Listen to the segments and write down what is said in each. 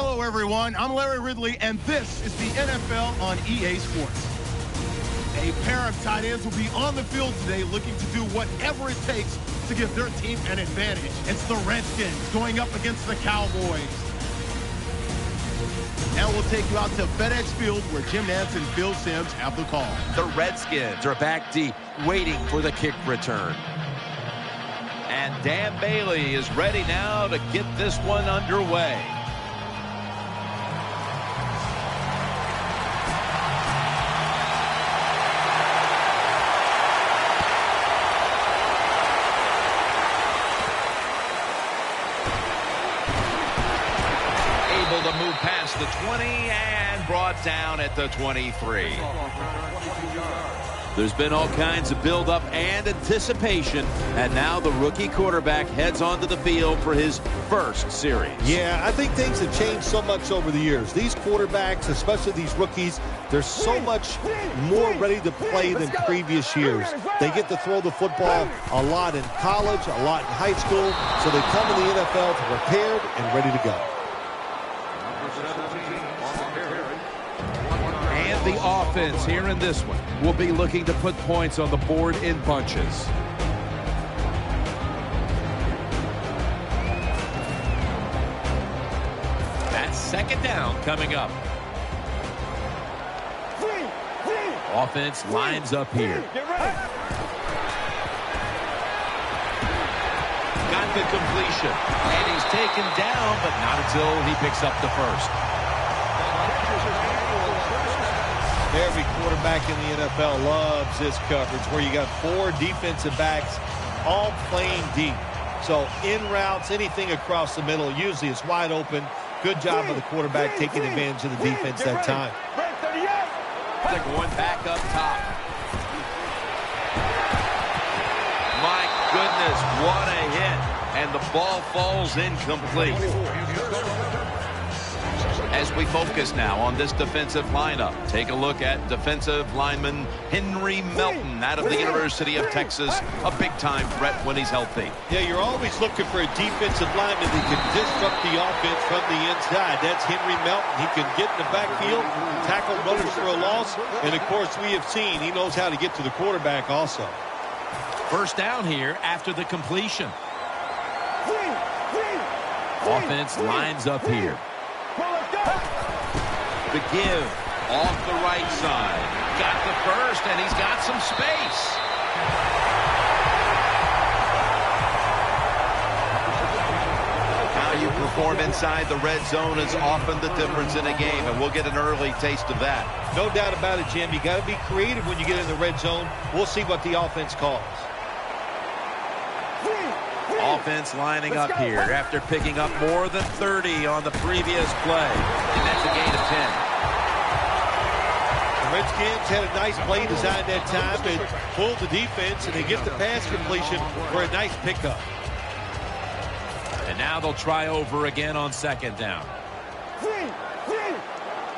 Hello, everyone. I'm Larry Ridley, and this is the NFL on EA Sports. A pair of tight ends will be on the field today looking to do whatever it takes to give their team an advantage. It's the Redskins going up against the Cowboys. Now we'll take you out to FedEx Field where Jim Nantz and Phil Simms have the call. The Redskins are back deep, waiting for the kick return. And Dan Bailey is ready now to get this one underway. Able to move past the 20 and brought down at the 23. There's been all kinds of build-up and anticipation, and now the rookie quarterback heads onto the field for his first series. Yeah, I think things have changed so much over the years. These quarterbacks, especially these rookies, they're so much more ready to play than previous years. They get to throw the football a lot in college, a lot in high school, so they come to the NFL prepared and ready to go. The offense here in this one will be looking to put points on the board in bunches. That's second down coming up. Offense lines up here. Got the completion, and he's taken down, but not until he picks up the first. Every quarterback in the NFL loves this coverage where you got four defensive backs all playing deep. So in routes, anything across the middle, usually it's wide open. Good job of the quarterback taking advantage of the defense that time. They're going back up top. My goodness, what a hit. And the ball falls incomplete. As we focus now on this defensive lineup, take a look at defensive lineman Henry Melton out of the University of Texas, a big-time threat when he's healthy. Yeah, you're always looking for a defensive lineman that can disrupt the offense from the inside. That's Henry Melton. He can get in the backfield, tackle runners for a loss, and, of course, we have seen he knows how to get to the quarterback also. First down here after the completion. Offense lines up here. The give off the right side. Got the first, and he's got some space. How you perform inside the red zone is often the difference in a game, and we'll get an early taste of that. No doubt about it, Jim. You got to be creative when you get in the red zone. We'll see what the offense calls. Offense lining up here after picking up more than 30 on the previous play. And that's a gain of 10. The Redskins had a nice play design that time and pulled the defense, and they get the pass completion for a nice pickup. And now they'll try over again on second down.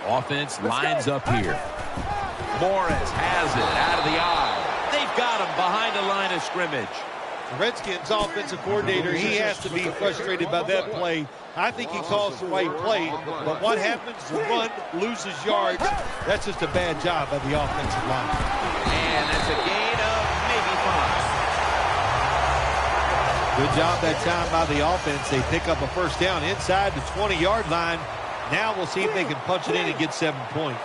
Offense lines up here. Morris has it out of the eye. They've got him behind the line of scrimmage. The Redskins offensive coordinator, he has to be frustrated by that play. I think he calls the right play, but what happens? The run loses yards. That's just a bad job by the offensive line. And that's a gain of maybe 5. Good job that time by the offense. They pick up a first down inside the 20-yard line. Now we'll see if they can punch it in and get 7 points.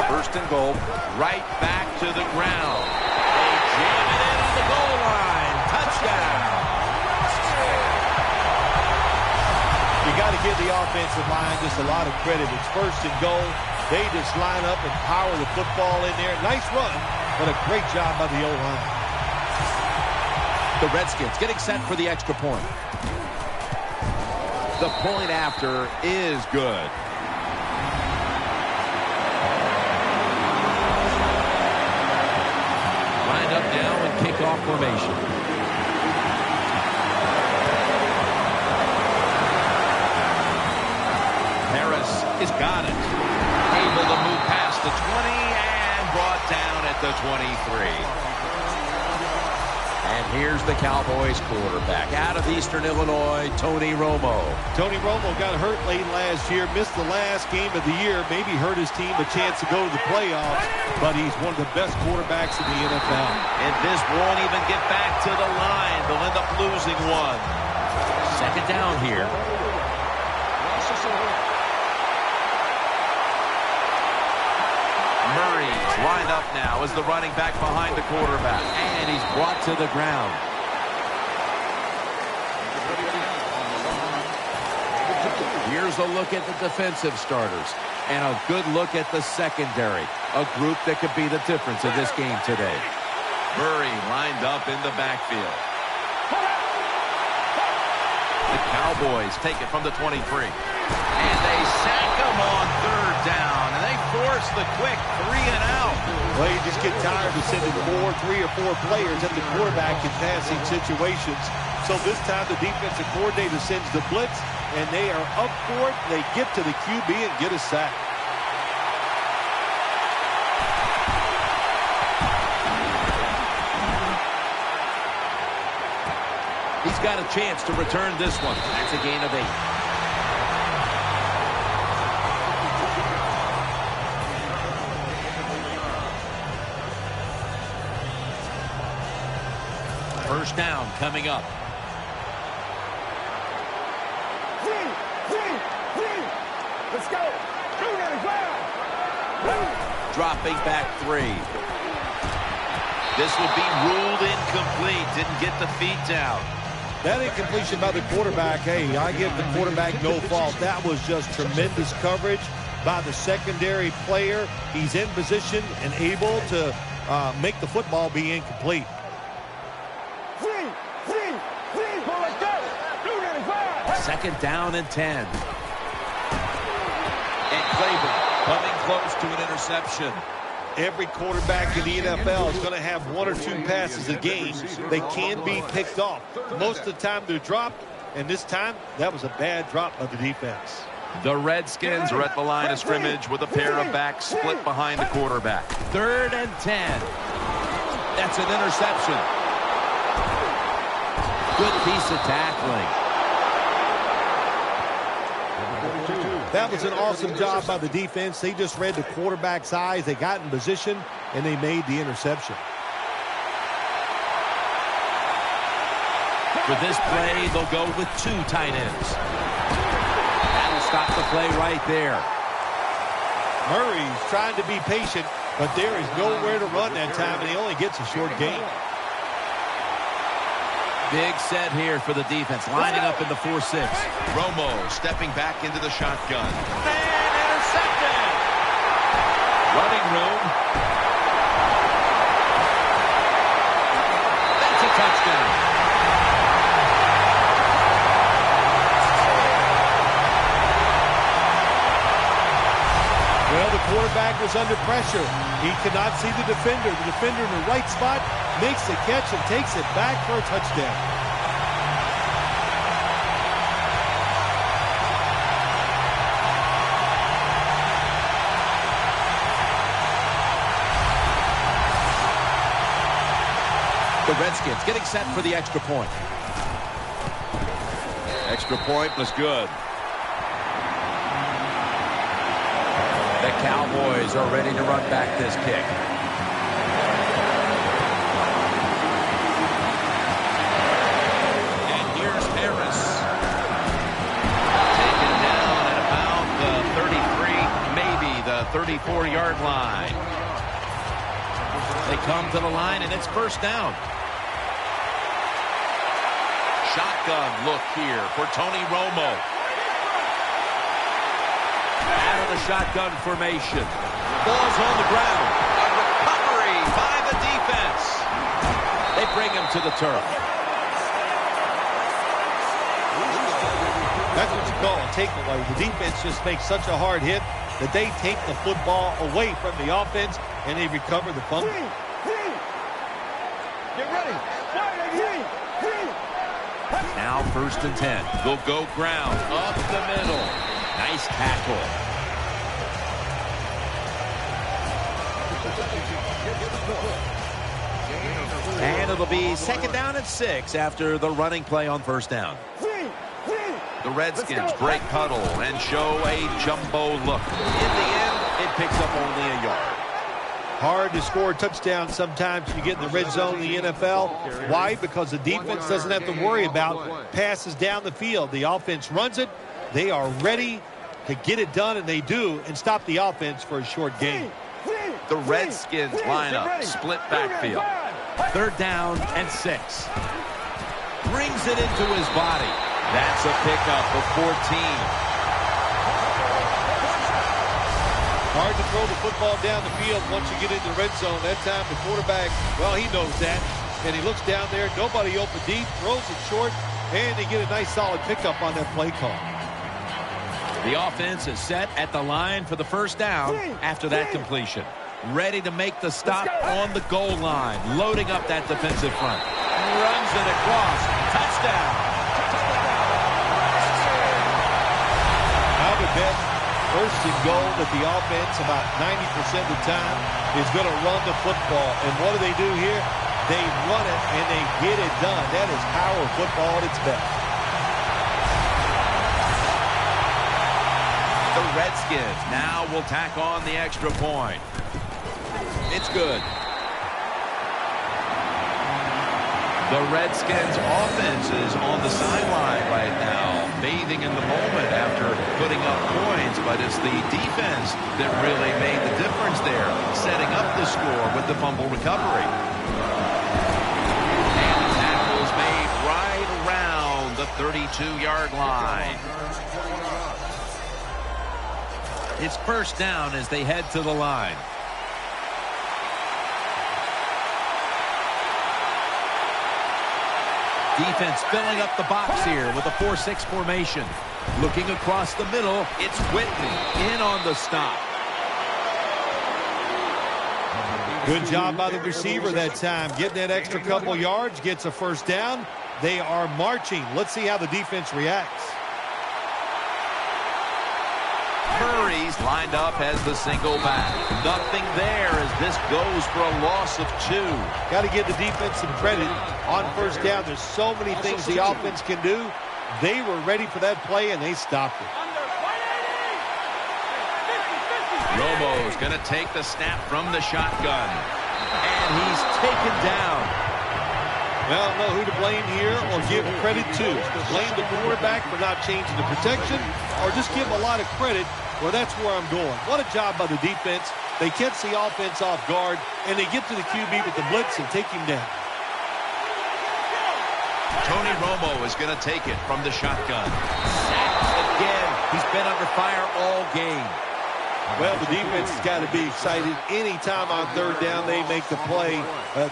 First and goal, right back to the ground. They jam it into the goal line. Touchdown. You got to give the offensive line just a lot of credit. It's first and goal. They just line up and power the football in there. Nice run, but a great job by the O-line. The Redskins getting set for the extra point. The point after is good. Lined up now in kickoff formation. Harris has got it. Able to move past the 20 and brought down at the 23. And here's the Cowboys quarterback out of Eastern Illinois, Tony Romo. Tony Romo got hurt late last year, missed the last game of the year, maybe hurt his team a chance to go to the playoffs, but he's one of the best quarterbacks in the NFL. And this won't even get back to the line. They'll end up losing one. Second down here. Murray's lined up now as the running back behind the quarterback. And he's brought to the ground. Here's a look at the defensive starters and a good look at the secondary, a group that could be the difference in this game today. Murray lined up in the backfield. The Cowboys take it from the 23. And they sack him on third down. And they force the quick 3 and out. Well, you just get tired of sending 3 or 4 players at the quarterback in passing situations. So this time the defensive coordinator sends the blitz, and they are up for it. They get to the QB and get a sack. He's got a chance to return this one. That's a gain of 8. First down coming up. Let's go. Dropping back 3. This would be ruled incomplete. Didn't get the feet down. That incompletion by the quarterback, hey, I give the quarterback no fault. That was just tremendous coverage by the secondary player. He's in position and able to make the football be incomplete. Second down and 10. And Claiborne coming close to an interception. Every quarterback in the NFL is going to have 1 or 2 passes a game. They can be picked off. Most of the time they're dropped, and this time that was a bad drop by the defense. The Redskins are at the line of scrimmage with a pair of backs split behind the quarterback. 3rd and 10. That's an interception. Good piece of tackling. That was an awesome job by the defense. They just read the quarterback's eyes. They got in position, and they made the interception. For this play, they'll go with 2 tight ends. That'll stop the play right there. Murray's trying to be patient, but there is nowhere to run that time, and he only gets a short gain. Big set here for the defense, lining up in the 4-6. Romo stepping back into the shotgun. And intercepted! Running room. That's a touchdown. Well, the quarterback was under pressure. He could not see the defender. The defender in the right spot makes the catch and takes it back for a touchdown. The Redskins getting set for the extra point. Extra point was good. The Cowboys are ready to run back this kick. And here's Harris. Taken down at about the 33, maybe the 34-yard line. They come to the line, and it's first down. Shotgun look here for Tony Romo. Out of the shotgun formation. Ball's on the ground. A recovery by the defense. They bring him to the turf. That's what you call a takeaway. The defense just makes such a hard hit that they take the football away from the offense and they recover the fumble. Get ready. Now 1st and 10. They'll go ground up the middle. Nice tackle. And it'll be second down and 6 after the running play on first down. The Redskins break huddle and show a jumbo look. In the end, it picks up only a yard. Hard to score a touchdown sometimes when you get in the red zone in the NFL. Why? Because the defense doesn't have to worry about passes down the field. The offense runs it. They are ready to get it done, and they do, and stop the offense for a short gain. The Redskins lineup, split backfield. Third down and 6. Brings it into his body. That's a pickup of 14. Hard to throw the football down the field once you get into the red zone. That time the quarterback, well, he knows that. And he looks down there, nobody open deep, throws it short, and they get a nice solid pickup on that play call. The offense is set at the line for the first down after that completion. Ready to make the stop on the goal line. Loading up that defensive front. Runs it across. Touchdown. I would bet first and goal that the offense about 90% of the time is going to run the football. And what do here? They run it and they get it done. That is power football at its best. The Redskins now will tack on the extra point. It's good. The Redskins offense is on the sideline right now, bathing in the moment after putting up points, but it's the defense that really made the difference there, setting up the score with the fumble recovery. And the tackle's made right around the 32-yard line. It's first down as they head to the line. Defense filling up the box here with a 4-6 formation. Looking across the middle, it's Whitney in on the stop. Good job by the receiver that time. Getting that extra couple yards, gets a first down. They are marching. Let's see how the defense reacts. Murray's lined up as the single back. Nothing there as this goes for a loss of 2. Got to give the defense some credit on first down. There's so many things the offense can do. They were ready for that play, and they stopped it. Romo's going to take the snap from the shotgun. And he's taken down. Well, I don't know who to blame here or give credit to. Blame the quarterback for not changing the protection, or just give a lot of credit. Well, that's where I'm going. What a job by the defense. They catch the offense off guard, and they get to the QB with the blitz and take him down. Tony Romo is going to take it from the shotgun. Sacked again. He's been under fire all game. Well, the defense has got to be excited. Anytime on third down they make the play,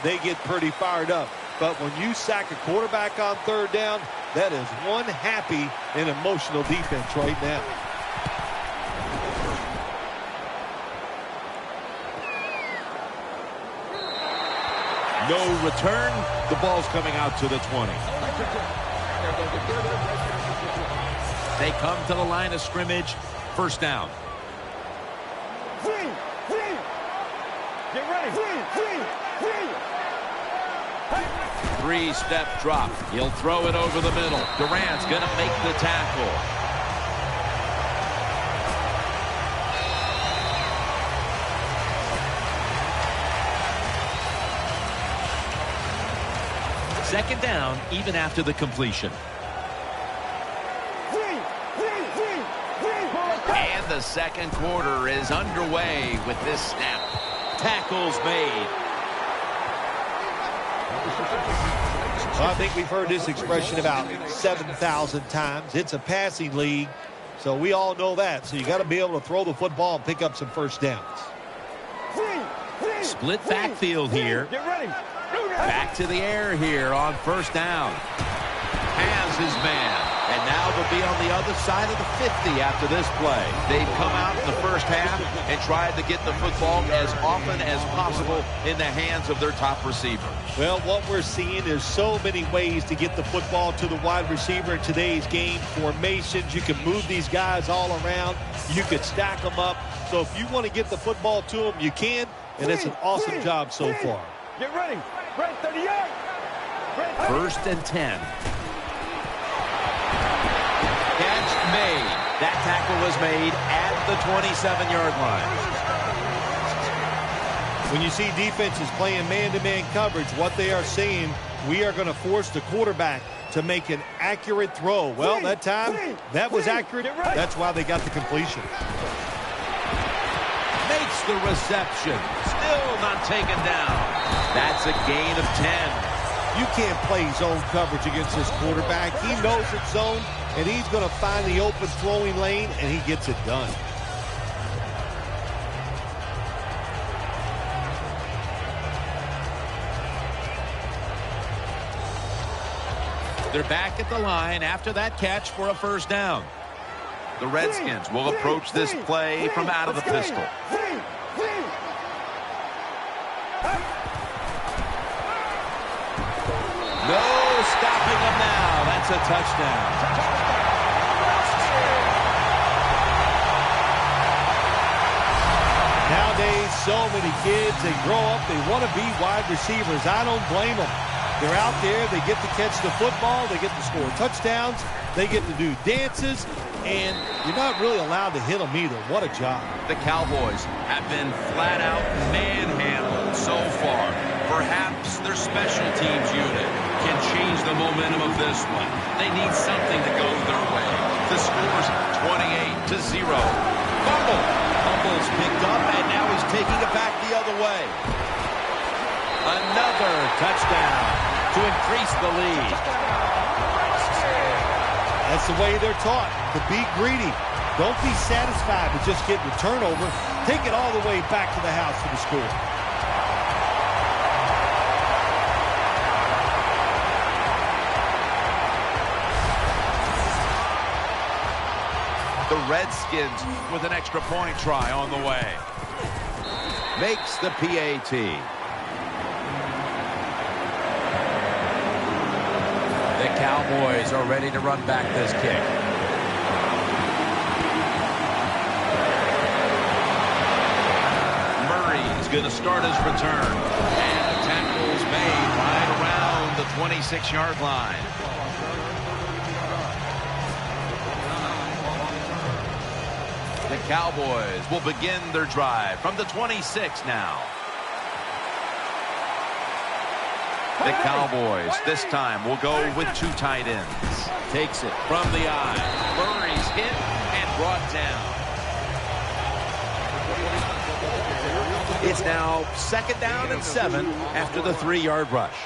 they get pretty fired up. But when you sack a quarterback on third down, that is one happy and emotional defense right now. No return. The ball's coming out to the 20. They come to the line of scrimmage. First down. Get ready. Three-step drop. He'll throw it over the middle. Durant's going to make the tackle. Second down, even after the completion. And the second quarter is underway with this snap. Tackles made. Well, I think we've heard this expression about 7,000 times. It's a passing league, so we all know that. So you got to be able to throw the football and pick up some first downs. Split backfield here. Get ready. Back to the air here on first down. Has his man. And now they'll be on the other side of the 50 after this play. They've come out in the first half and tried to get the football as often as possible in the hands of their top receiver. Well, what we're seeing is so many ways to get the football to the wide receiver in today's game. Formations, you can move these guys all around. You could stack them up. So if you want to get the football to them, you can. And it's an awesome job so far. Get ready. Ready, 30 yards. First and 10. Catch made. That tackle was made at the 27-yard line. When you see defenses playing man-to-man coverage, what they are saying, we are going to force the quarterback to make an accurate throw. Well, that time, that was accurate. That's why they got the completion. Makes the reception. Still not taken down. That's a gain of 10. You can't play zone coverage against this quarterback. He knows it's zone, and he's going to find the open throwing lane, and he gets it done. They're back at the line after that catch for a first down. The Redskins will approach this play from out of the pistol. No stopping them now. That's a touchdown. Nowadays, so many kids, they grow up, they want to be wide receivers. I don't blame them. They're out there, they get to catch the football, they get to score touchdowns, they get to do dances, and you're not really allowed to hit them either. What a job. The Cowboys have been flat out manhandled so far. Perhaps their special teams unit can change the momentum of this one. They need something to go their way. The score's 28-0. Fumble. Fumble's picked up, and now he's taking it back the other way. Another touchdown to increase the lead. That's the way they're taught, to be greedy. Don't be satisfied with just getting a turnover. Take it all the way back to the house for the score. The Redskins with an extra point try on the way. Makes the PAT. The Cowboys are ready to run back this kick. Murray's going to start his return. And the tackle's made right around the 26-yard line. The Cowboys will begin their drive from the 26 now. The Cowboys this time will go with two tight ends. Takes it from the eye. Murray's hit and brought down. It's now 2nd down and 7 after the 3-yard rush.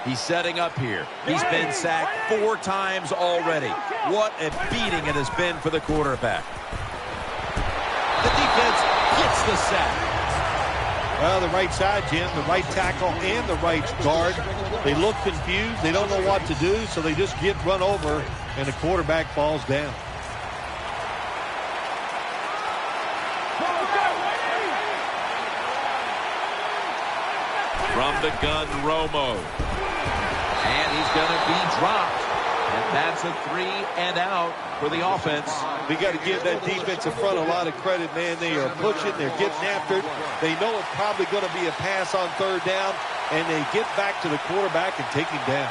He's setting up here. He's been sacked 4 times already. What a beating it has been for the quarterback. The defense gets the sack. Well, the right side, Jim, the right tackle and the right guard, they look confused. They don't know what to do, so they just get run over, and the quarterback falls down. From the gun, Romo. And he's going to be dropped. And that's a 3-and-out for the offense. We got to give that defensive front a lot of credit, man. They are pushing. They're getting after it. They know it's probably going to be a pass on 3rd down, and they get back to the quarterback and take him down.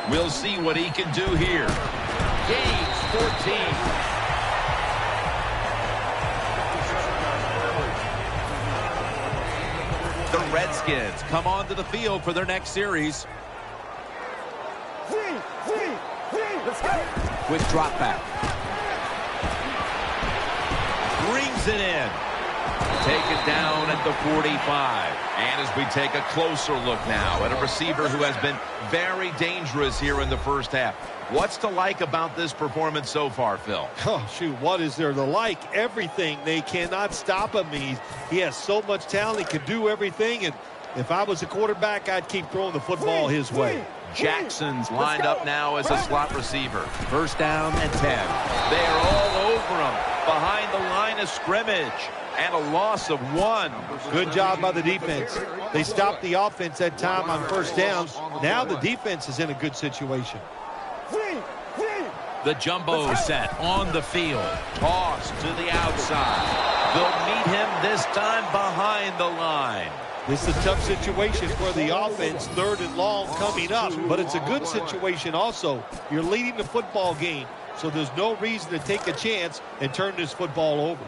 We'll see what he can do here. Gains 14. The Redskins come onto the field for their next series. Quick drop back. Brings it in. Taken down at the 45. And as we take a closer look now at a receiver who has been very dangerous here in the first half. What's to like about this performance so far, Phil? Oh, shoot, what is there to like? Everything. They cannot stop him. He has so much talent. He can do everything. And if I was a quarterback, I'd keep throwing the football his way. Jackson's lined up now as a slot receiver. 1st down and 10. They're all over him behind the line of scrimmage. And a loss of 1. Good job by the defense. They stopped the offense that time on 1st down. Now the defense is in a good situation. The jumbo set on the field. Toss to the outside. They'll meet him this time behind the line. This is a tough situation for the offense, 3rd and long coming up, but it's a good situation also. You're leading the football game, so there's no reason to take a chance and turn this football over.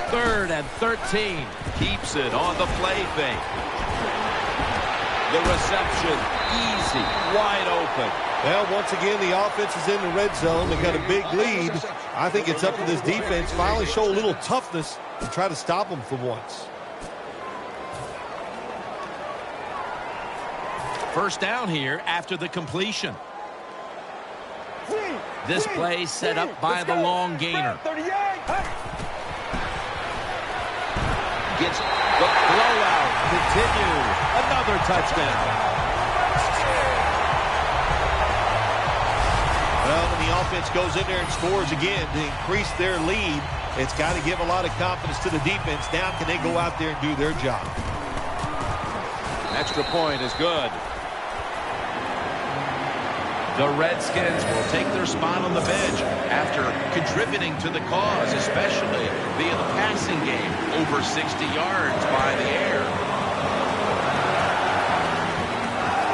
3rd and 13. Keeps it on the play fake. The reception, easy, wide open. Well, once again, the offense is in the red zone. They got a big lead. I think it's up to this defense finally show a little toughness and try to stop them for once. 1st down here after the completion. This play set up by the long gainer. Gets the blowout. Continues. Another touchdown. Well, when the offense goes in there and scores again to increase their lead, it's got to give a lot of confidence to the defense. Now can they go out there and do their job? Extra point is good. The Redskins will take their spot on the bench after contributing to the cause, especially via the passing game, over 60 yards by the air.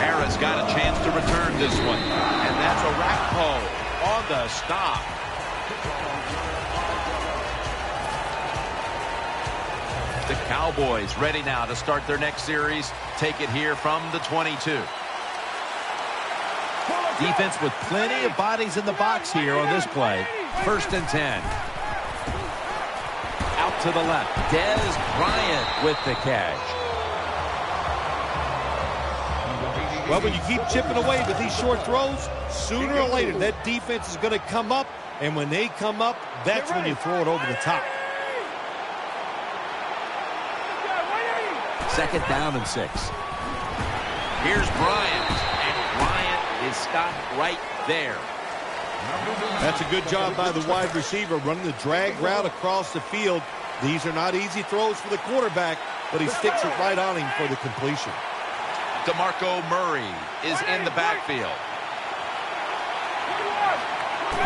Harris got a chance to return this one, and that's a Rakpo on the stop. The Cowboys ready now to start their next series. Take it here from the 22. Defense with plenty of bodies in the box here on this play. 1st and 10. Out to the left. Dez Bryant with the catch. Well, when you keep chipping away with these short throws, sooner or later that defense is going to come up, and when they come up, that's when you throw it over the top. 2nd down and 6. Here's Bryant, and Bryant is stopped right there. That's a good job by the wide receiver running the drag route across the field. These are not easy throws for the quarterback, but he sticks it right on him for the completion. DeMarco Murray is in the backfield.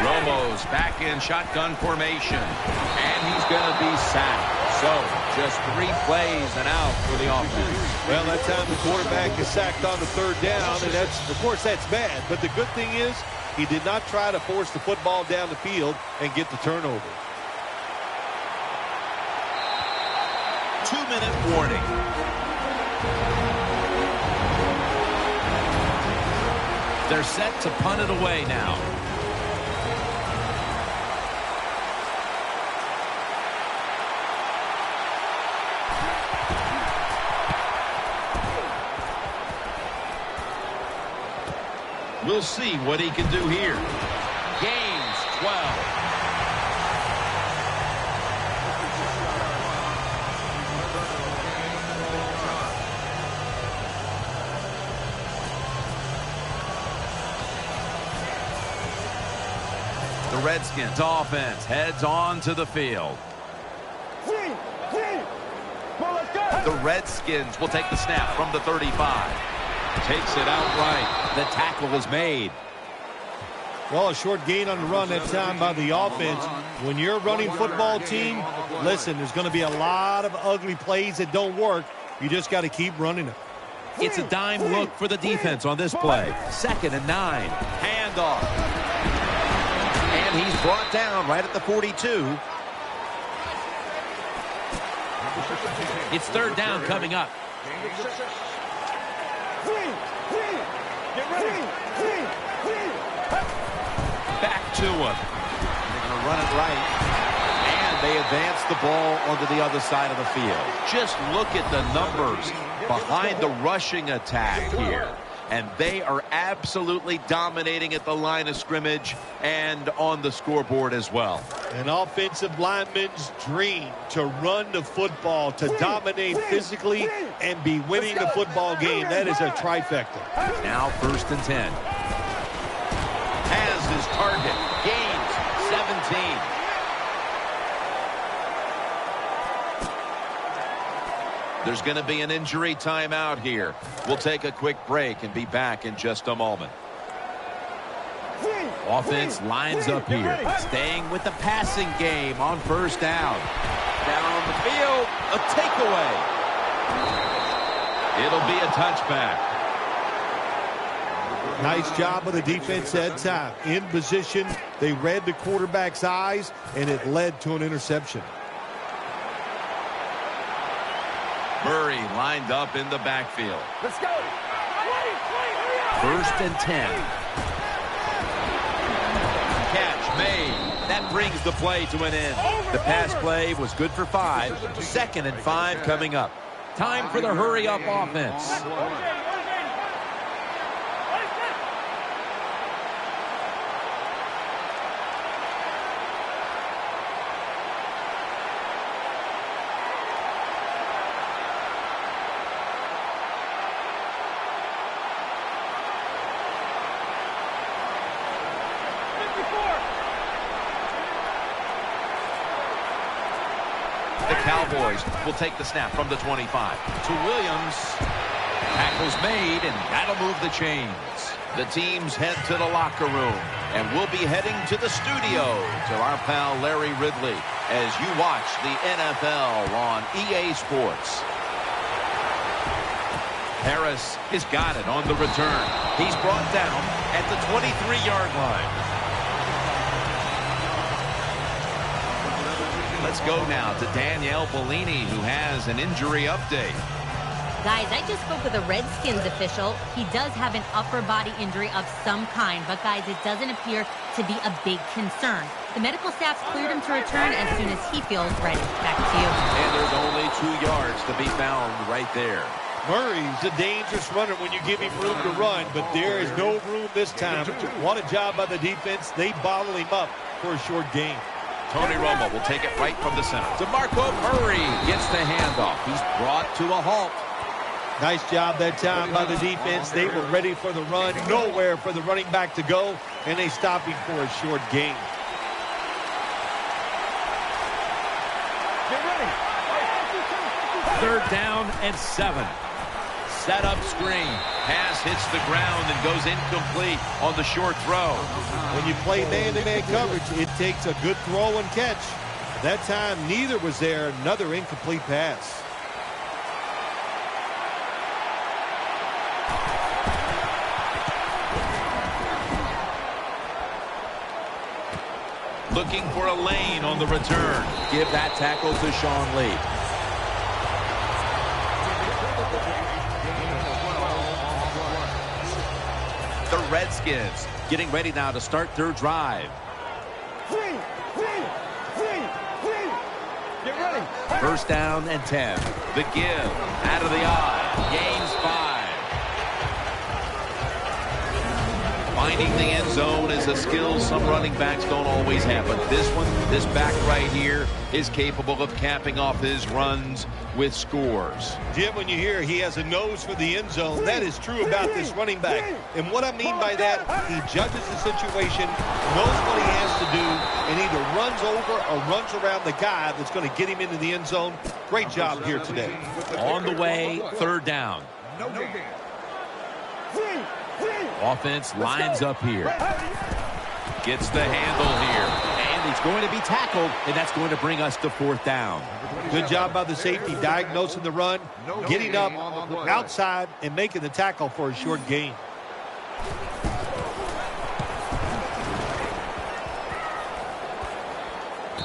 Romo's back in shotgun formation, and he's going to be sacked. So, just 3 plays and out for the offense. Well, that time the quarterback is sacked on the 3rd down, and that's, of course, that's bad. But the good thing is he did not try to force the football down the field and get the turnover. 2-minute warning. They're set to punt it away now. We'll see what he can do here. Gains 12. The Redskins offense heads on to the field. The Redskins will take the snap from the 35. Takes it outright. The tackle is made. Well, a short gain on the run that time by the offense. When you're a running football team, listen, there's going to be a lot of ugly plays that don't work. You just got to keep running them. It's a dime look for the defense on this play. 2nd and 9. Handoff. And he's brought down right at the 42. It's 3rd down coming up. Back to him. They're going to run it right. And they advance the ball onto the other side of the field. Just look at the numbers behind the rushing attack here. And they are absolutely dominating at the line of scrimmage and on the scoreboard as well. An offensive lineman's dream to run the football, to dominate physically, and be winning the football game. That is a trifecta. Now 1st and 10. Has his target. Gains 17. There's going to be an injury timeout here. We'll take a quick break and be back in just a moment. Offense lines up here, staying with the passing game on first down. Down the field, a takeaway. It'll be a touchback. Nice job of the defense that time. In position, they read the quarterback's eyes, and it led to an interception. Murray lined up in the backfield. Let's go. First and 10. Catch made. That brings the play to an end. The pass play was good for 5. 2nd and 5 coming up. Time for the hurry-up offense. The Cowboys will take the snap from the 25 to Williams. Tackle's made, and that'll move the chains. The teams head to the locker room, and we'll be heading to the studio to our pal Larry Ridley as you watch the NFL on EA Sports. Harris has got it on the return. He's brought down at the 23-yard line. Let's go now to Danielle Bellini, who has an injury update. Guys, I just spoke with a Redskins official. He does have an upper body injury of some kind, but guys, it doesn't appear to be a big concern. The medical staff's cleared him to return as soon as he feels ready. Back to you. And there's only 2 yards to be found right there. Murray's a dangerous runner when you give him room to run, but there is no room this time. What a job by the defense. They bottle him up for a short gain. Tony Romo will take it right from the center. DeMarco Murray gets the handoff. He's brought to a halt. Nice job that time by the defense. They were ready for the run. Nowhere for the running back to go, and they stop him for a short gain. Get ready. 3rd down and 7. Set up screen. Pass hits the ground and goes incomplete on the short throw. When you play man-to-man coverage, it takes a good throw and catch. That time, neither was there. Another incomplete pass. Looking for a lane on the return. Give that tackle to Sean Lee. The Redskins getting ready now to start their drive. Get ready. First down and 10. The give out of the eye. Gains 5. Finding the end zone is a skill some running backs don't always have. But this one, this back right here, is capable of capping off his runs with scores. Jim, when you hear he has a nose for the end zone, that is true about this running back. And what I mean by that, he judges the situation, knows what he has to do, and either runs over or runs around the guy that's going to get him into the end zone. Great job here today. On the way, 3rd down. Offense lines up here. Gets the handle here. And he's going to be tackled, and that's going to bring us to 4th down. Good job by the safety diagnosing the run, getting up outside and making the tackle for a short gain.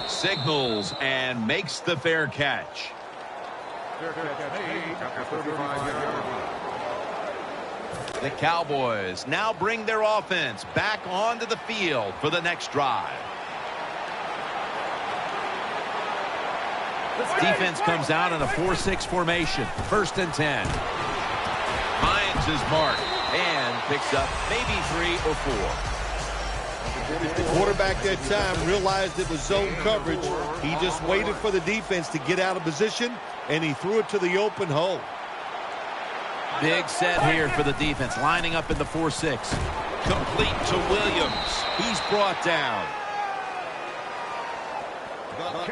Signals and makes the fair catch. The Cowboys now bring their offense back onto the field for the next drive. Defense comes out in a 4-6 formation. 1st and 10. Finds his mark and picks up maybe 3 or 4. The quarterback that time realized it was zone coverage. He just waited for the defense to get out of position, and he threw it to the open hole. Big set here for the defense, lining up in the 4-6. Complete to Williams. He's brought down.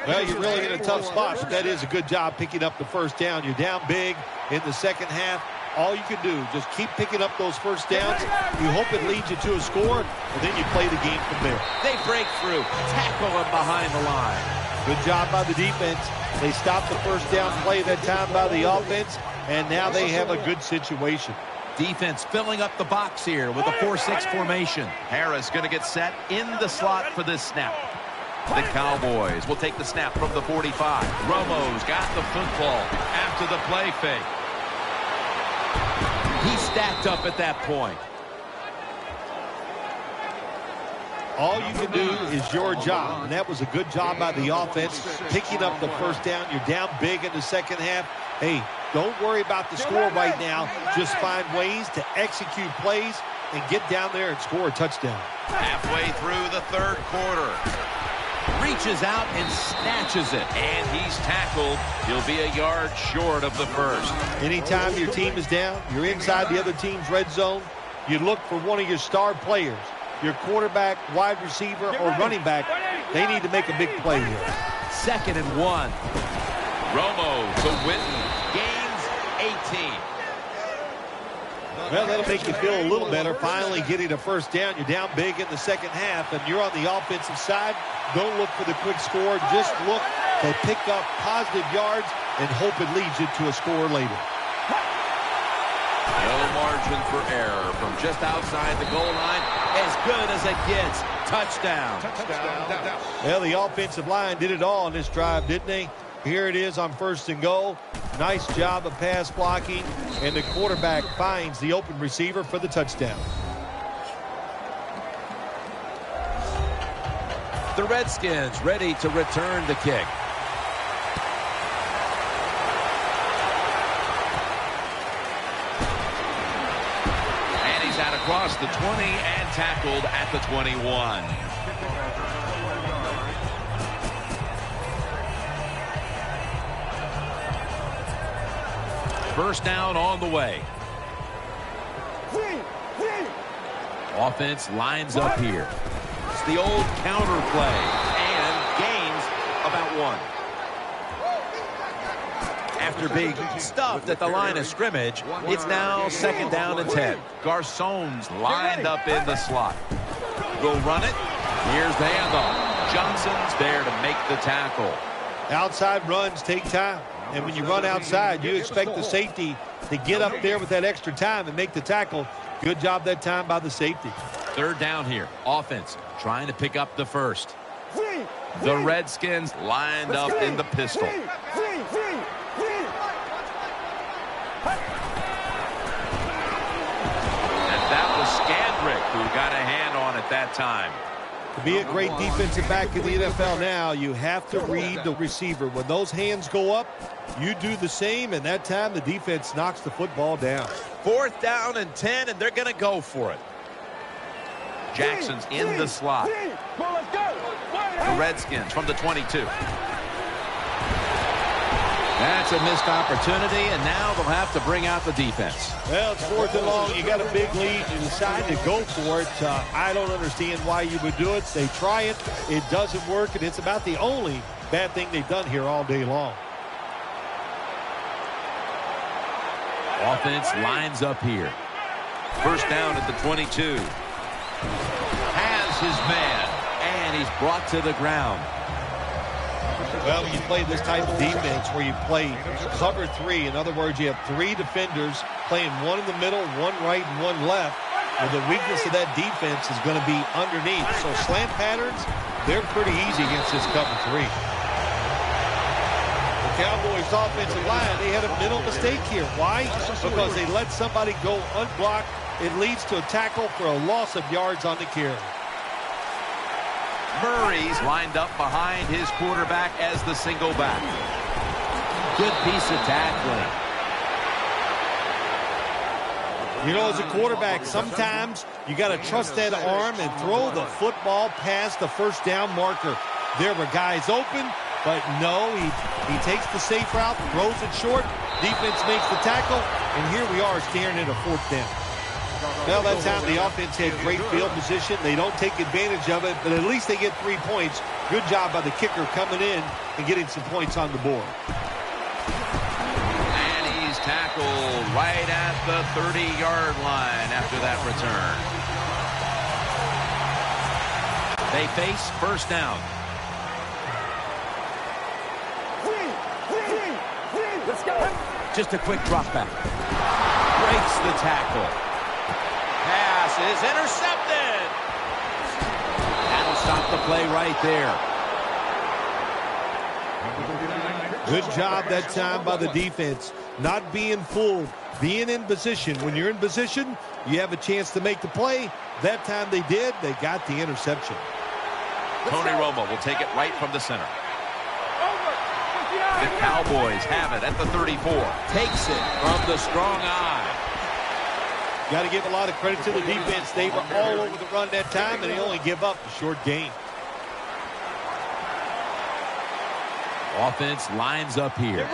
Well, you're really in a tough spot, but that is a good job picking up the first down. You're down big in the second half. All you can do, just keep picking up those first downs. You hope it leads you to a score, and then you play the game from there. They break through, tackle him behind the line. Good job by the defense. They stopped the first down play that time by the offense, and now they have a good situation. Defense filling up the box here with a 4-6 formation. Harris going to get set in the slot for this snap. The Cowboys will take the snap from the 45. Romo's got the football after the play fake. He stacked up at that point. All you can do is your job, and that was a good job by the offense, picking up the first down. You're down big in the second half. Hey, don't worry about the score right now. Just find ways to execute plays and get down there and score a touchdown. Halfway through the third quarter. Reaches out and snatches it. And he's tackled. He'll be a yard short of the first. Anytime your team is down, you're inside the other team's red zone, you look for one of your star players, your quarterback, wide receiver, or running back. They need to make a big play here. 2nd and 1. Romo to Witten. Gains 18. Well, that'll make you feel a little better. Finally getting a first down. You're down big in the second half, and you're on the offensive side. Don't look for the quick score. Just look to pick up positive yards and hope it leads you to a score later. No margin for error from just outside the goal line. As good as it gets. Touchdown. Well, the offensive line did it all on this drive, didn't they? Here it is on 1st and goal. Nice job of pass blocking, and the quarterback finds the open receiver for the touchdown. The Redskins ready to return the kick. And he's out across the 20 and tackled at the 21. First down on the way. Offense lines up here. It's the old counter play. And gains about 1. After being stuffed at the line of scrimmage, it's now 2nd down and 10. Garcon's lined up in the slot. Will run it. Here's the handoff. Johnson's there to make the tackle. Outside runs take time. And when you run outside, you expect the safety to get up there with that extra time and make the tackle. Good job that time by the safety. 3rd down here. Offense trying to pick up the first. The Redskins lined up in the pistol. And that was Scandrick who got a hand on it that time. To be a great defensive back in the NFL now, you have to read the receiver. When those hands go up, you do the same, and that time the defense knocks the football down. 4th down and 10, and they're going to go for it. Jackson's in the slot. The Redskins from the 22. That's a missed opportunity, and now they'll have to bring out the defense. Well, it's 4th and long. You got a big lead. You decide to go for it. I don't understand why you would do it. They try it. It doesn't work, and it's about the only bad thing they've done here all day long. Offense lines up here. First down at the 22. Has his man. And he's brought to the ground. Well, when you play this type of defense where you play cover 3, in other words, you have 3 defenders playing one in the middle, one right, and one left. Well, the weakness of that defense is going to be underneath. So slant patterns, they're pretty easy against this cover 3. The Cowboys offensive line, they had a mental mistake here. Why? Because they let somebody go unblocked. It leads to a tackle for a loss of yards on the carry. Murray's lined up behind his quarterback as the single back. Good piece of tackling. You know, as a quarterback, sometimes you got to trust that arm and throw the football past the first down marker. There were guys open, but no, he takes the safe route, throws it short. Defense makes the tackle, and here we are staring at a 4th down. Well, that time the offense had great field position. They don't take advantage of it, but at least they get 3 points. Good job by the kicker coming in and getting some points on the board. And he's tackled right at the 30-yard line after that return. They face first down. Let's go. Just a quick drop back. Breaks the tackle. Pass is intercepted. That'll stop the play right there. Good job that time by the defense. Not being fooled, being in position. When you're in position, you have a chance to make the play. That time they did. They got the interception. Tony Romo will take it right from the center. The Cowboys have it at the 34. Takes it from the strong eye. Got to give a lot of credit to the defense. They were all over the run that time, and they only give up a short gain. Offense lines up here.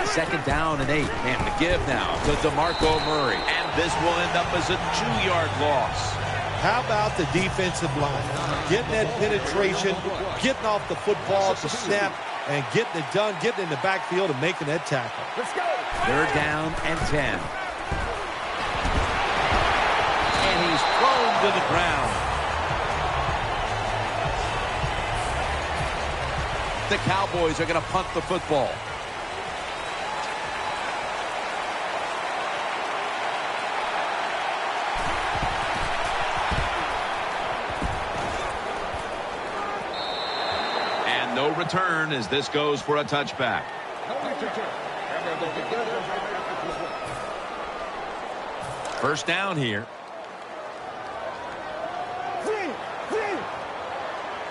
Second down and 8. And the give now to DeMarco Murray. And this will end up as a 2-yard loss. How about the defensive line? Getting that penetration, getting off the football at the snap, and getting it done, getting in the backfield and making that tackle. Let's go. Third down and 10. And he's thrown to the ground. The Cowboys are going to punt the football. And no return as this goes for a touchback. First down here.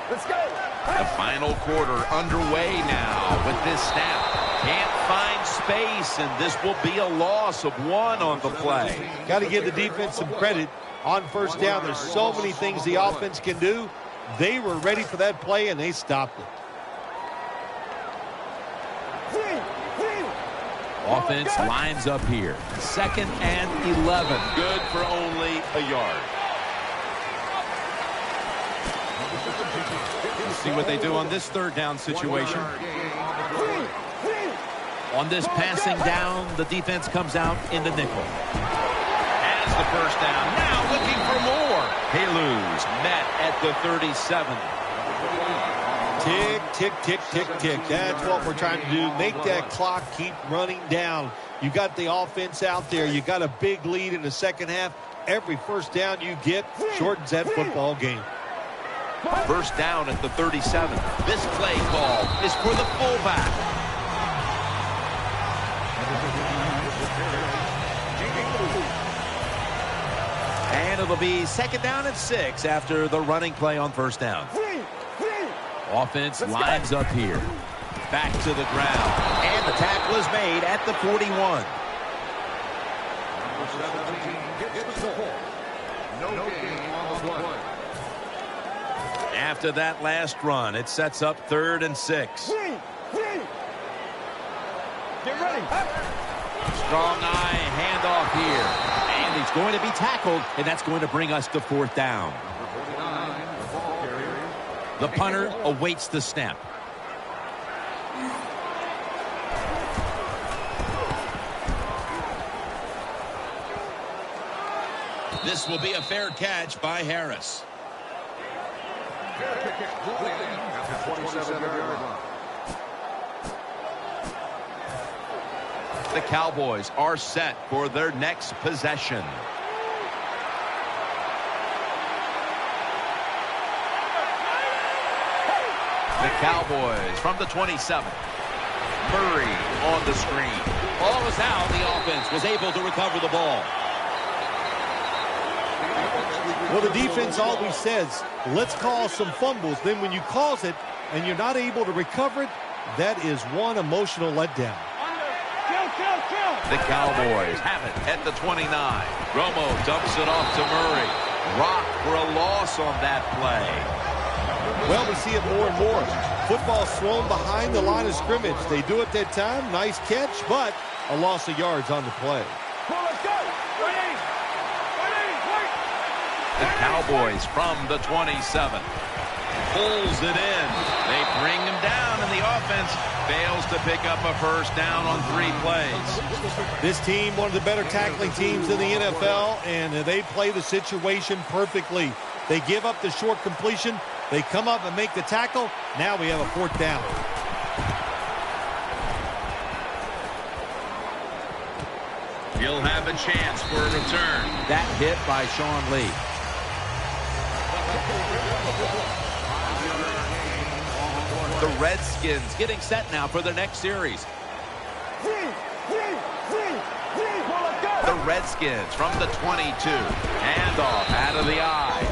Let's go. The final quarter underway now with this snap. Can't find space, and this will be a loss of 1 on the play. Got to give the defense some credit on first down. There's so many things the offense can do. They were ready for that play, and they stopped it. Offense lines up here. Second and 11. Good for only a yard. We'll see what they do on this third down situation. On this passing down, the defense comes out in the nickel. Has the first down. Now looking for more. They lose. Met at the 37. Tick, tick, tick, tick, tick. That's what we're trying to do. Make that clock keep running down. You got the offense out there. You got a big lead in the second half. Every first down you get shortens that football game. First down at the 37. This play call is for the fullback. And it'll be second down and 6 after the running play on first down. Offense lines up here. Back to the ground. And the tackle is made at the 41. After that last run, it sets up 3rd and 6. Get ready. Strong eye handoff here. And he's going to be tackled, and that's going to bring us to 4th down. The punter awaits the snap. This will be a fair catch by Harris. The Cowboys are set for their next possession. The Cowboys from the 27. Murray on the screen. Ball was out. The offense was able to recover the ball. Well, the defense always says, let's cause some fumbles. Then when you cause it and you're not able to recover it, that is one emotional letdown. The Cowboys have it at the 29. Romo dumps it off to Murray. Rock for a loss on that play. Well, we see it more and more. Football thrown behind the line of scrimmage. They do it that time. Nice catch, but a loss of yards on the play. Let's go. Ready. Cowboys from the 27. Pulls it in. They bring him down, and the offense fails to pick up a first down on 3 plays. This team, one of the better tackling teams in the NFL, and they play the situation perfectly. They give up the short completion. They come up and make the tackle. Now we have a 4th down. He'll have a chance for a return. That hit by Sean Lee. The Redskins getting set now for their next series. The Redskins from the 22. Handoff out of the eye.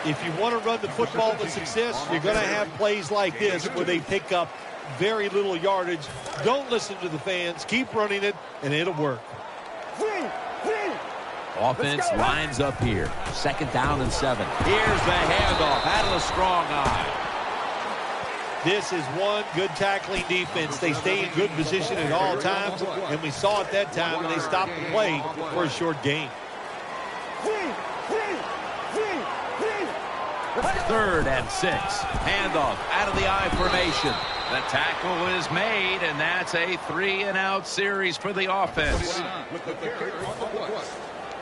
If you want to run the football with success, you're going to have plays like this where they pick up very little yardage. Don't listen to the fans. Keep running it, and it'll work. Offense lines up here. 2nd down and 7. Here's the handoff out of the strong eye. This is one good tackling defense. They stay in good position at all times, and we saw it that time, and they stopped the play for a short gain. 3rd and 6. Handoff out of the I formation. The tackle is made, and that's a 3-and-out series for the offense.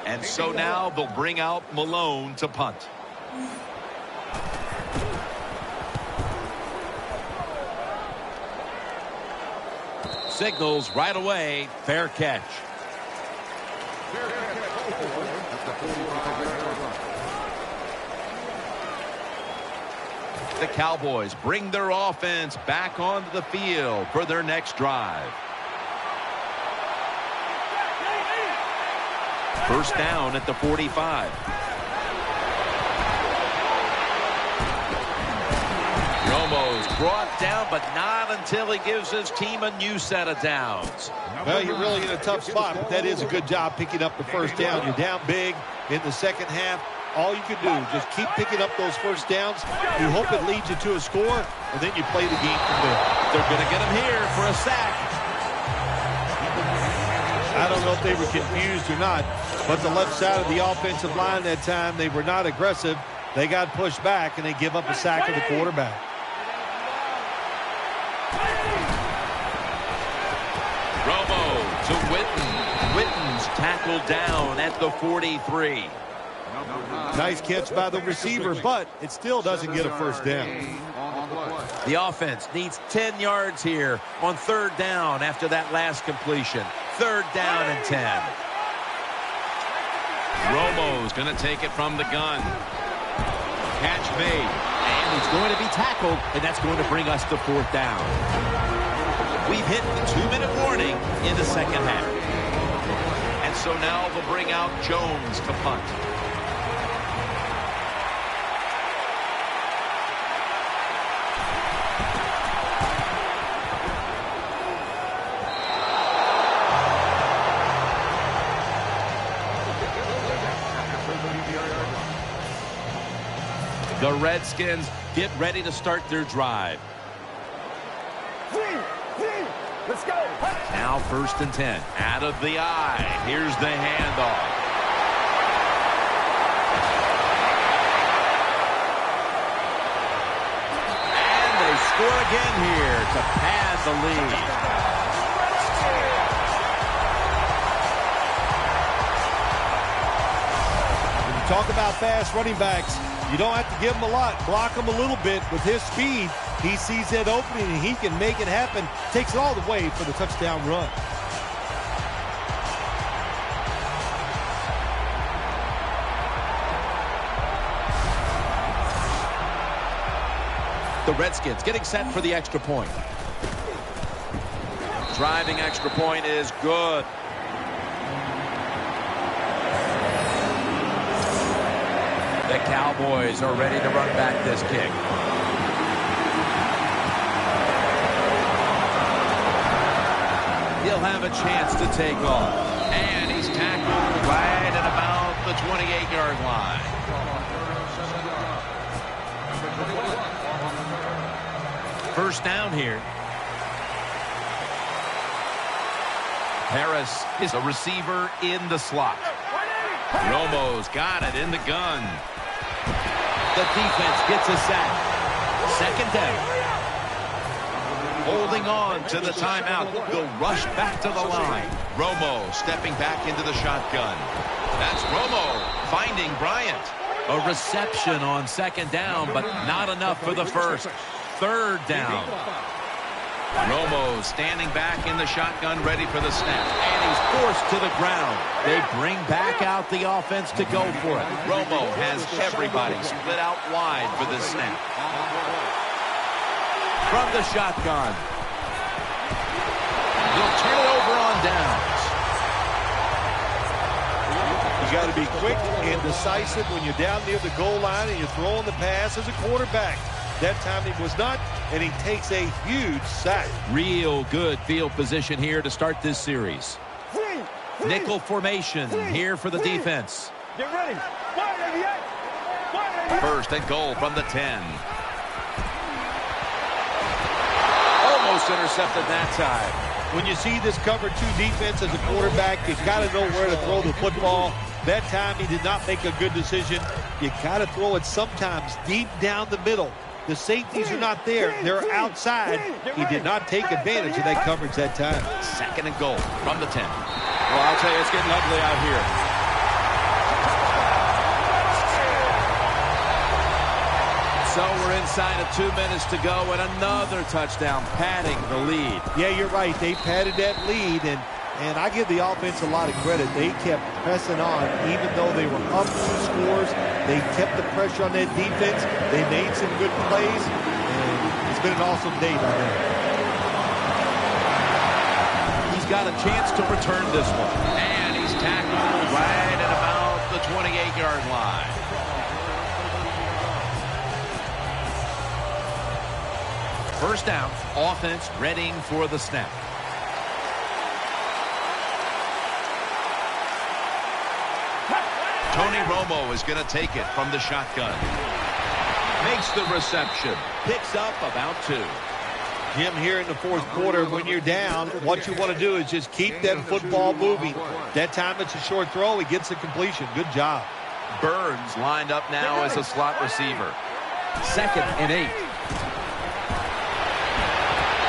And so now they'll bring out Malone to punt. Signals right away. Fair catch. The Cowboys bring their offense back onto the field for their next drive. 1st down at the 45. Romo's brought down, but not until he gives his team a new set of downs. Well, you're really in a tough spot, but that is a good job picking up the 1st down. You're down big in the 2nd half. All you can do is just keep picking up those 1st downs. You hope it leads you to a score, and then you play the game from there. They're going to get him here for a sack. I don't know if they were confused or not, but the left side of the offensive line that time, they were not aggressive. They got pushed back, and they give up a sack of the quarterback. Romo to Witten. Witten's tackled down at the 43. Nice catch by the receiver, but it still doesn't get a 1st down. The offense needs 10 yards here on 3rd down after that last completion. 3rd down and 10. Romo's going to take it from the gun. Catch made. And he's going to be tackled, and that's going to bring us to 4th down. We've hit the 2-minute warning in the 2nd half. And so now they'll bring out Jones to punt. The Redskins get ready to start their drive. Let's go. Now 1st and 10. Out of the eye. Here's the handoff. And they score again here to pad the lead. When you talk about fast running backs, you don't have to give him a lot. Block him a little bit with his speed. He sees that opening, and he can make it happen. Takes it all the way for the touchdown run. The Redskins getting set for the extra point. Driving extra point is good. The Cowboys are ready to run back this kick. He'll have a chance to take off. And he's tackled right at about the 28-yard line. First down here. Harris is a receiver in the slot. Romo's got it in the gun. The defense gets a sack. Second down. Holding on to the timeout. They'll rush back to the line. Romo stepping back into the shotgun. That's Romo finding Bryant. A reception on second down, but not enough for the first. Third down. Romo standing back in the shotgun, ready for the snap. And he's forced to the ground. They bring back out the offense to go for it. Romo has everybody split out wide for this snap. From the shotgun. He'll turn it over on downs. You got to be quick and decisive when you're down near the goal line and you're throwing the pass as a quarterback. That time he was not, and he takes a huge sack. Real good field position here to start this series. Nickel formation here for the defense. Get ready. First and goal from the 10. Almost intercepted that time. When you see this cover 2 defense as a quarterback, you got to know where to throw the football. That time he did not make a good decision. You got to throw it sometimes deep down the middle. The safeties are not there. They're outside. He did not take advantage of that coverage that time. Second and goal from the 10. Well, I'll tell you, it's getting ugly out here. So we're inside of 2 minutes to go, and another touchdown, padding the lead. Yeah, you're right. They padded that lead, and I give the offense a lot of credit. They kept pressing on, even though they were up 2 scores. They kept the pressure on that defense. They made some good plays, and it's been an awesome day by them. He's got a chance to return this one. And he's tackled right at about the 28-yard line. First down, offense readying for the snap. Tony Romo is going to take it from the shotgun. Makes the reception. Picks up about 2. Jim, here in the fourth quarter, when you're down, what you want to do is just keep that football moving. That time it's a short throw. He gets the completion. Good job. Burns lined up now as a slot receiver. Second and 8.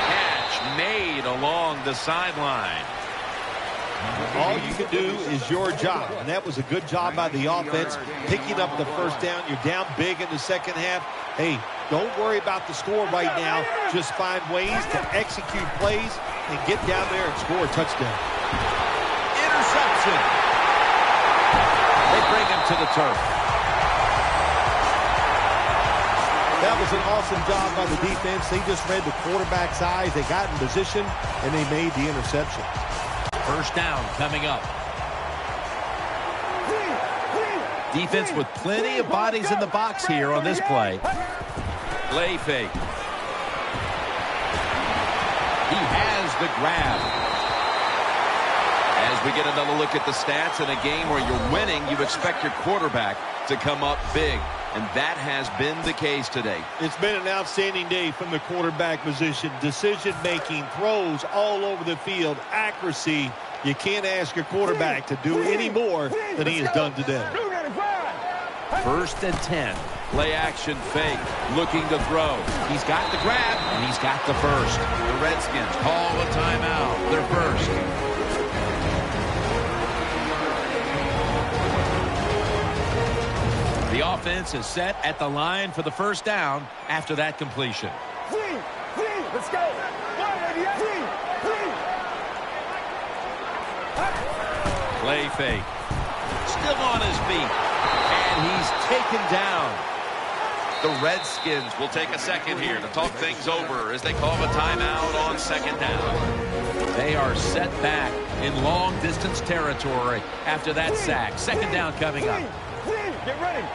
Catch made along the sideline. All you can do is your job, and that was a good job by the offense, picking up the first down. You're down big in the second half. Hey, don't worry about the score right now. Just find ways to execute plays and get down there and score a touchdown. Interception. They bring him to the turf. That was an awesome job by the defense. They just read the quarterback's eyes. They got in position, and they made the interception. First down coming up. Defense with plenty of bodies in the box here on this play. Play fake. He has the grab. As we get another look at the stats, in a game where you're winning, you expect your quarterback to come up big. And that has been the case today. It's been an outstanding day from the quarterback position. Decision-making, throws all over the field, accuracy. You can't ask your quarterback to do any more than he has done today. First and 10. Play action fake. Looking to throw. He's got the grab, and he's got the first. The Redskins call a timeout. They're first. The offense is set at the line for the first down after that completion. Let's go. Play fake. Still on his feet. And he's taken down. The Redskins will take a second here to talk things over as they call a timeout on second down. They are set back in long-distance territory after that sack. Second down coming up. Get ready.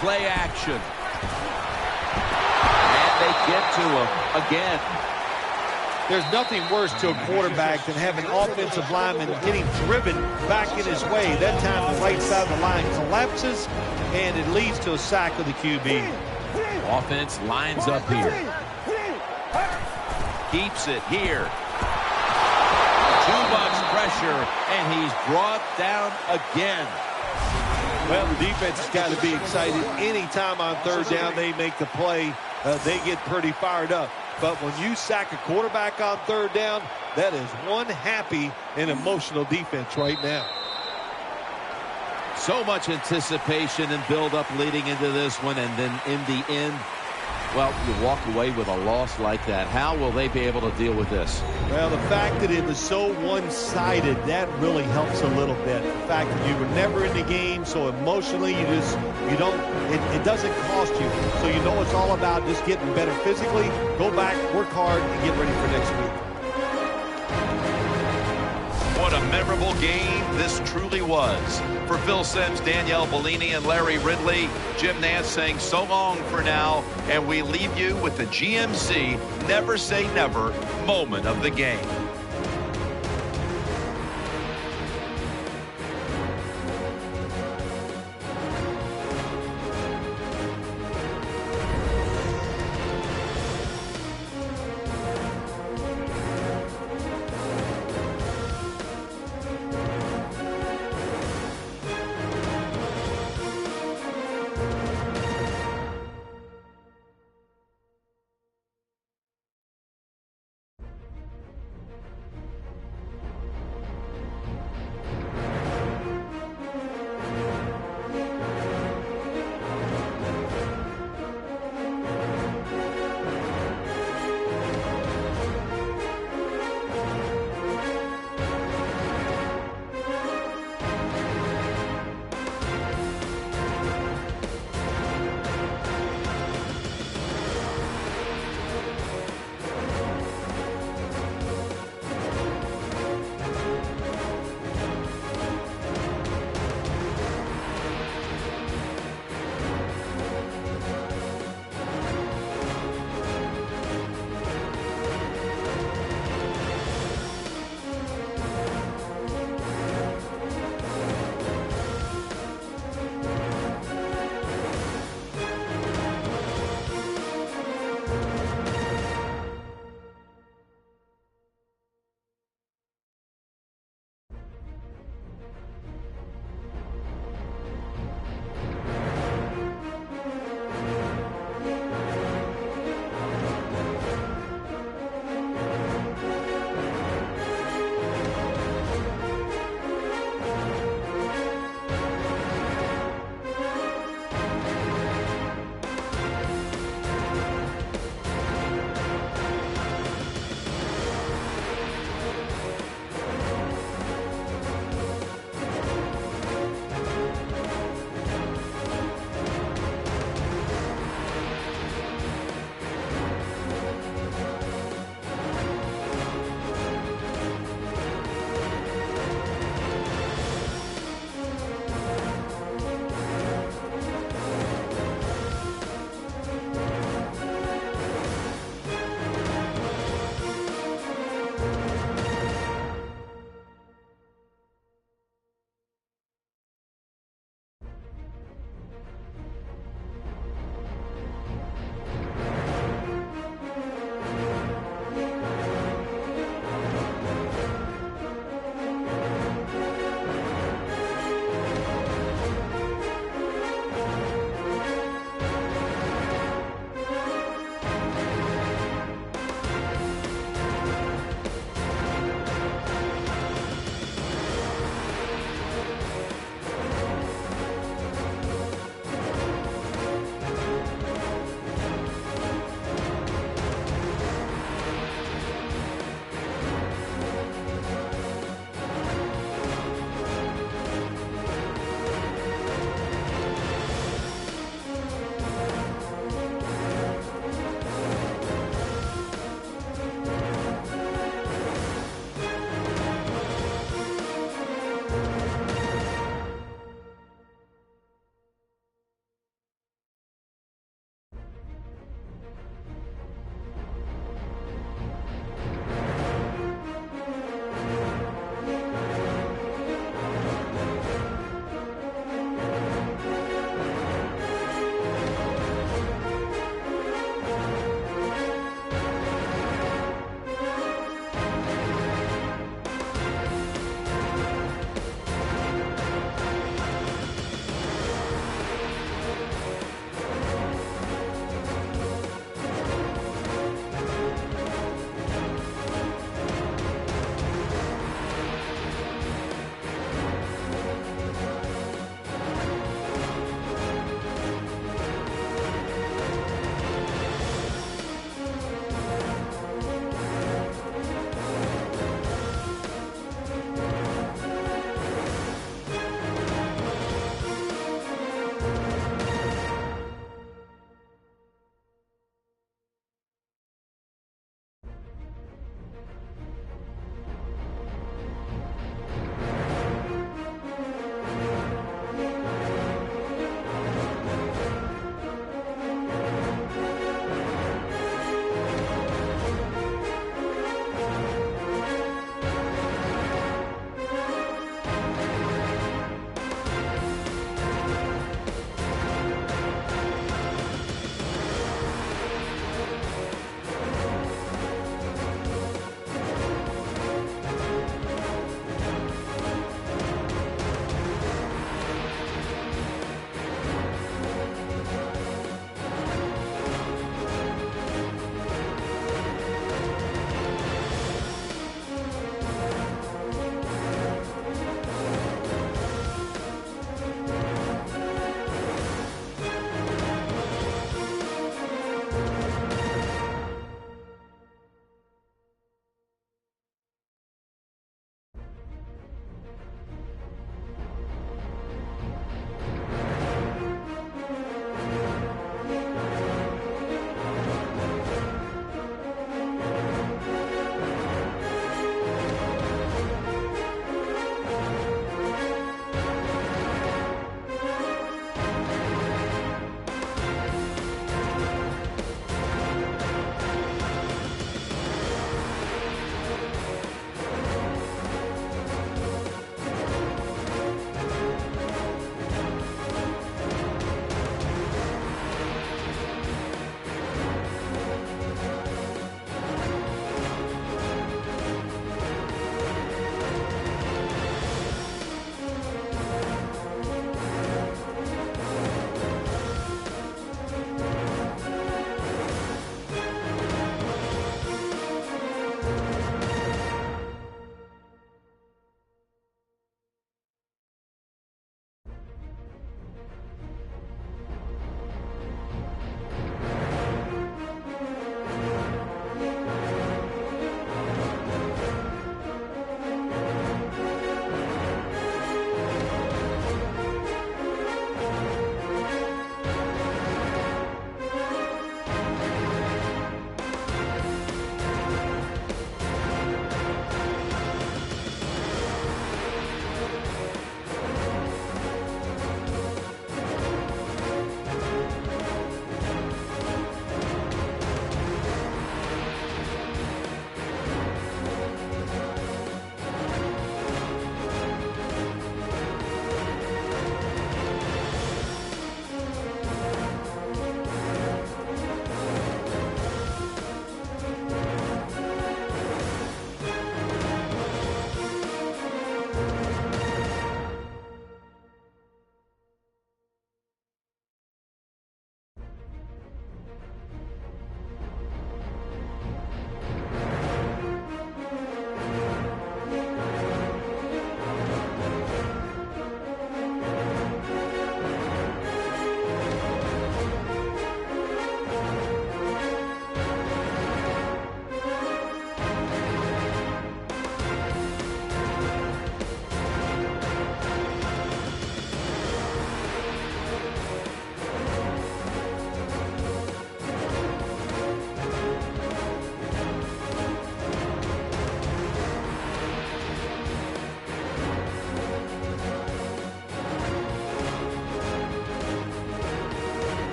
Play action. And they get to him again. There's nothing worse to a quarterback than having an offensive lineman getting driven back in his way. That time the right side of the line collapses, and it leads to a sack of the QB. Offense lines up here. Keeps it here. Too much pressure, and he's brought down again. Well, the defense has got to be excited. Anytime on third down they make the play, they get pretty fired up. But when you sack a quarterback on third down, that is one happy and emotional defense right now. So much anticipation and build-up leading into this one, and then in the end, well, you walk away with a loss like that. How will they be able to deal with this? Well, the fact that it was so one-sided, that really helps a little bit. The fact that you were never in the game, so emotionally it doesn't cost you. So you know it's all about just getting better physically, go back, work hard, and get ready for next week. What a memorable game this truly was. For Phil Simms, Danielle Bellini, and Larry Ridley, Jim Nance saying so long for now, and we leave you with the GMC Never Say Never moment of the game.